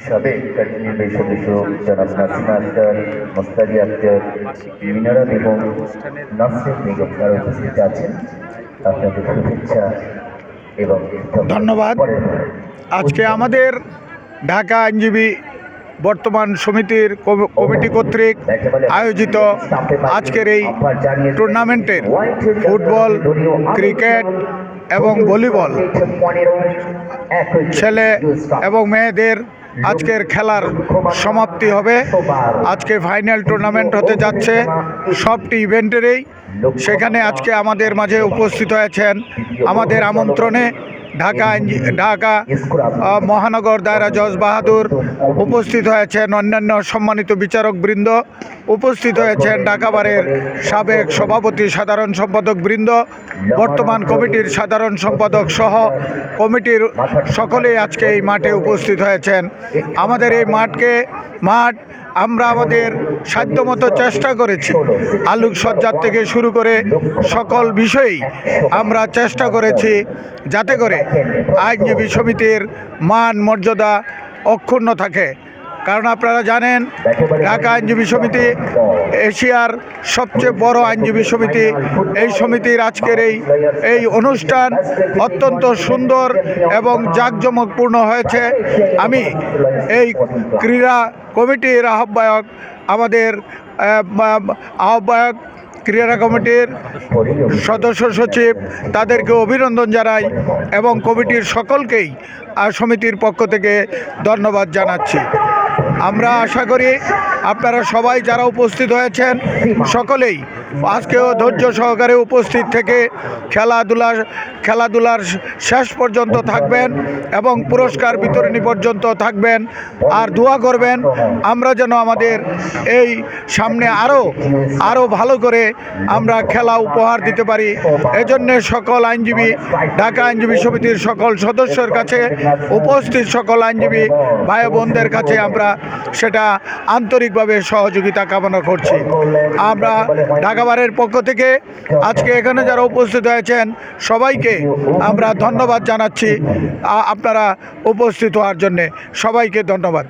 সাবেক নির্বাহী সদস্য জনাব নাসিমা আক্তার, মোস্তারি আক্তার, মিনারা বেগম, নাসরিন বেগম তারা উপস্থিত আছেন। আপনাদের শুভেচ্ছা এবং ধন্যবাদ। আজকে আমাদের ঢাকা আইনজীবী বর্তমান সমিতির কমিটি কর্তৃক আয়োজিত আজকের এই টুর্নামেন্টের ফুটবল, ক্রিকেট এবং ভলিবল ছেলে এবং মেয়েদের আজকের খেলার সমাপ্তি হবে। আজকে ফাইনাল টুর্নামেন্ট হতে যাচ্ছে সবটি ইভেন্টেরই। সেখানে আজকে আমাদের মাঝে উপস্থিত হয়েছেন আমাদের আমন্ত্রণে ঢাকা মহানগর দায়রা জজ বাহাদুর, উপস্থিত হয়েছেন অন্যান্য সম্মানিত বিচারকবৃন্দ, উপস্থিত হয়েছেন ঢাকা বারের সাবেক সভাপতি, সাধারণ সম্পাদক বৃন্দ, বর্তমান কমিটির সাধারণ সম্পাদক সহ কমিটির সকলেই আজকে এই মাঠে উপস্থিত হয়েছেন। আমাদের এই মাঠ আমরা আমাদের সাধ্যমতো চেষ্টা করেছি, আলোকসজ্জার থেকে শুরু করে সকল বিষয়েই আমরা চেষ্টা করেছি যাতে করে আইনজীবী সমিতির মান মর্যাদা অক্ষুণ্ণ থাকে। কারণ আপনারা জানেন ঢাকা আইনজীবী সমিতি এশিয়ার সবচেয়ে বড় আইনজীবী সমিতি। এই সমিতির আজকের এই অনুষ্ঠান অত্যন্ত সুন্দর এবং জাঁকজমকপূর্ণ হয়েছে। আমি এই ক্রীড়া কমিটির আমাদের ক্রীড়া কমিটির সদস্য সচিব তাদেরকে অভিনন্দন জানাই এবং কমিটির সকলকেই সমিতির পক্ষ থেকে ধন্যবাদ জানাচ্ছি। আমরা আশা করি আপনারা সবাই যারা উপস্থিত হয়েছেন সকলেই আজকেও ধৈর্য সহকারে উপস্থিত থেকে খেলাধুলার শেষ পর্যন্ত থাকবেন এবং পুরস্কার বিতরণী পর্যন্ত থাকবেন। আর দোয়া করবেন আমরা যেন আমাদের এই সামনে আরও ভালো করে আমরা খেলা উপহার দিতে পারি। এজন্যে সকল আইনজীবী, ঢাকা আইনজীবী সমিতির সকল সদস্যের কাছে, উপস্থিত সকল আইনজীবী ভাই বোনদের কাছে আমরা সেটা আন্তরিকভাবে সহযোগিতা কামনা করছি। আমরা ঢাকা বারের পক্ষ থেকে আজকে এখানে যারা উপস্থিত হয়েছেন সবাইকে আমরা ধন্যবাদ জানাচ্ছি। আপনারা উপস্থিত হওয়ার জন্যে সবাইকে ধন্যবাদ।